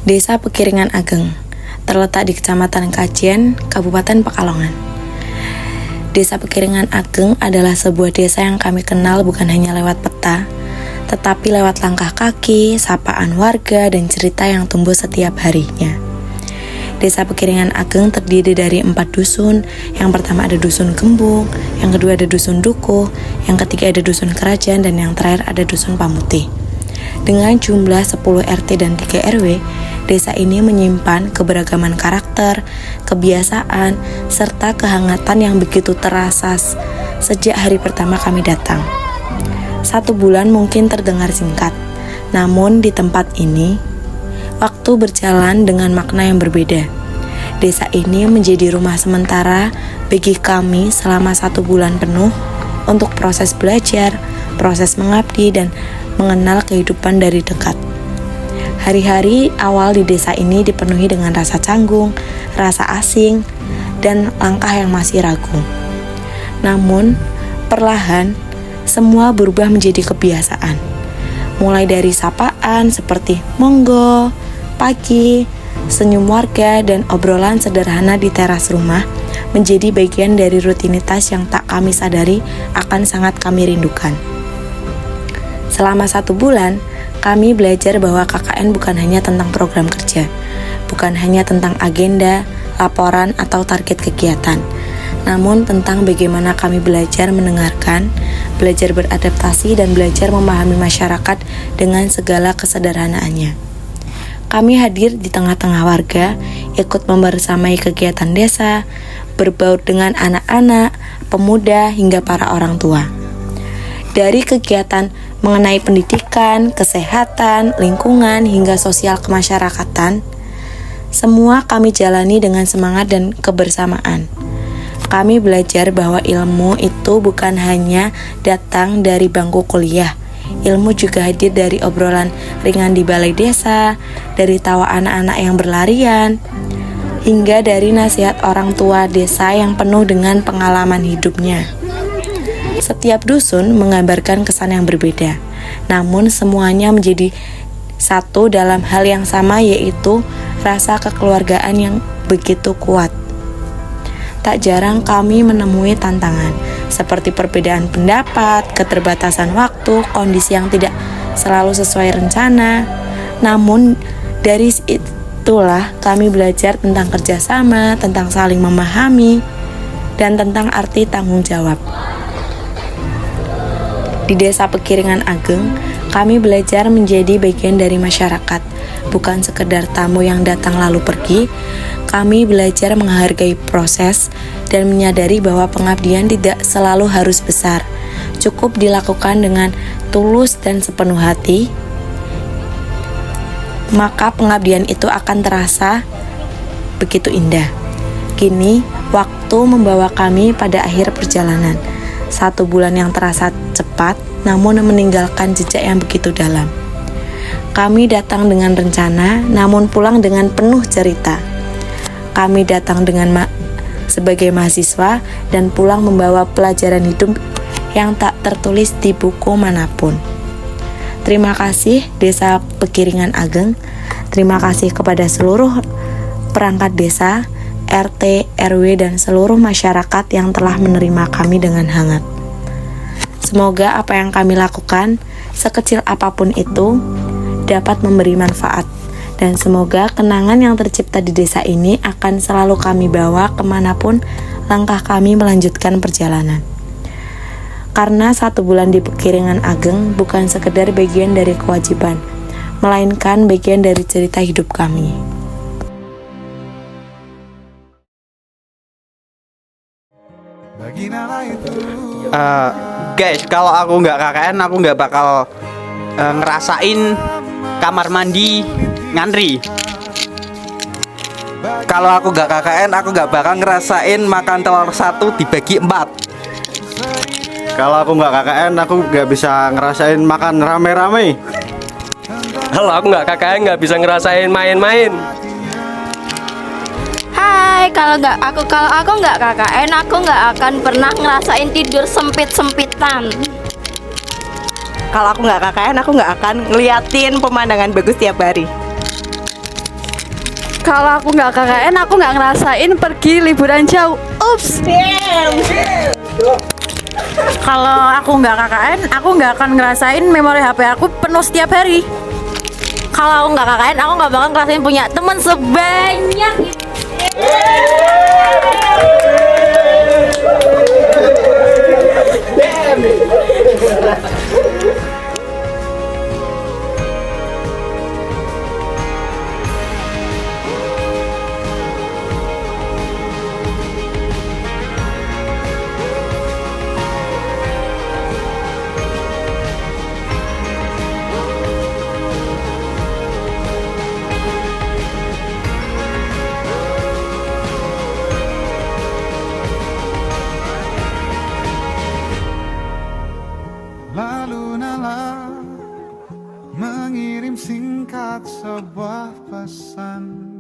Desa Pekiringan Ageng, terletak di Kecamatan Kajen, Kabupaten Pekalongan. Desa Pekiringan Ageng adalah sebuah desa yang kami kenal bukan hanya lewat peta, tetapi lewat langkah kaki, sapaan warga, dan cerita yang tumbuh setiap harinya. Desa Pekiringan Ageng terdiri dari 4 dusun. Yang pertama ada dusun Gembung, yang kedua ada dusun Dukuh, yang ketiga ada dusun Kerajaan, dan yang terakhir ada dusun Pamutih. Dengan jumlah 10 RT dan 3 RW, desa ini menyimpan keberagaman karakter, kebiasaan, serta kehangatan yang begitu terasa sejak hari pertama kami datang. 1 bulan mungkin terdengar singkat, namun di tempat ini, waktu berjalan dengan makna yang berbeda. Desa ini menjadi rumah sementara bagi kami selama 1 bulan penuh untuk proses belajar, proses mengabdi, dan mengenal kehidupan dari dekat. Hari-hari awal di desa ini dipenuhi dengan rasa canggung, rasa asing, dan langkah yang masih ragu. Namun, perlahan, semua berubah menjadi kebiasaan. Mulai dari sapaan seperti monggo, pagi, senyum warga, dan obrolan sederhana di teras rumah menjadi bagian dari rutinitas yang tak kami sadari akan sangat kami rindukan. Selama 1 bulan, kami belajar bahwa KKN bukan hanya tentang program kerja, bukan hanya tentang agenda, laporan, atau target kegiatan, namun tentang bagaimana kami belajar mendengarkan, belajar beradaptasi, dan belajar memahami masyarakat dengan segala kesederhanaannya. Kami hadir di tengah-tengah warga, ikut membersamai kegiatan desa, berbaur dengan anak-anak, pemuda, hingga para orang tua. Dari kegiatan mengenai pendidikan, kesehatan, lingkungan, hingga sosial kemasyarakatan, semua kami jalani dengan semangat dan kebersamaan. Kami belajar bahwa ilmu itu bukan hanya datang dari bangku kuliah. Ilmu juga hadir dari obrolan ringan di balai desa, dari tawa anak-anak yang berlarian, hingga dari nasihat orang tua desa yang penuh dengan pengalaman hidupnya. Setiap dusun menggambarkan kesan yang berbeda, namun semuanya menjadi satu dalam hal yang sama, yaitu rasa kekeluargaan yang begitu kuat. Tak jarang kami menemui tantangan, seperti perbedaan pendapat, keterbatasan waktu, kondisi yang tidak selalu sesuai rencana. Namun dari itulah kami belajar tentang kerjasama, tentang saling memahami, dan tentang arti tanggung jawab. Di Desa Pekiringan Ageng, kami belajar menjadi bagian dari masyarakat, bukan sekedar tamu yang datang lalu pergi. Kami belajar menghargai proses dan menyadari bahwa pengabdian tidak selalu harus besar, cukup dilakukan dengan tulus dan sepenuh hati, maka pengabdian itu akan terasa begitu indah. Kini, waktu membawa kami pada akhir perjalanan. 1 bulan yang terasa cepat, namun meninggalkan jejak yang begitu dalam. Kami datang dengan rencana, namun pulang dengan penuh cerita. Kami datang sebagai mahasiswa dan pulang membawa pelajaran hidup yang tak tertulis di buku manapun. Terima kasih Desa Pekiringan Ageng. Terima kasih kepada seluruh perangkat desa, RT, RW, dan seluruh masyarakat yang telah menerima kami dengan hangat. Semoga apa yang kami lakukan, sekecil apapun itu, dapat memberi manfaat. Dan semoga kenangan yang tercipta di desa ini akan selalu kami bawa kemanapun langkah kami melanjutkan perjalanan. Karena 1 bulan di Pekiringan Ageng bukan sekedar bagian dari kewajiban, melainkan bagian dari cerita hidup kami. Guys, kalau aku nggak KKN, aku nggak bakal ngerasain kamar mandi ngantri. Kalau aku nggak KKN, aku nggak bakal ngerasain makan telur 1 dibagi 4. Kalau aku nggak KKN, aku nggak bisa ngerasain makan rame-rame. Kalau aku nggak KKN, nggak bisa ngerasain main-main. Hai, kalau aku nggak KKN, aku nggak akan pernah ngerasain tidur sempit-sempitan. Kalau aku nggak KKN, aku nggak akan ngeliatin pemandangan bagus tiap hari. Kalau aku nggak KKN, aku nggak ngerasain pergi liburan jauh. Ups. Kalau aku nggak KKN, aku nggak akan ngerasain memori HP aku penuh setiap hari. Kalau aku nggak KKN, aku nggak bakal ngerasain punya teman sebanyak itu. Lalu Nala mengirim singkat sebuah pesan.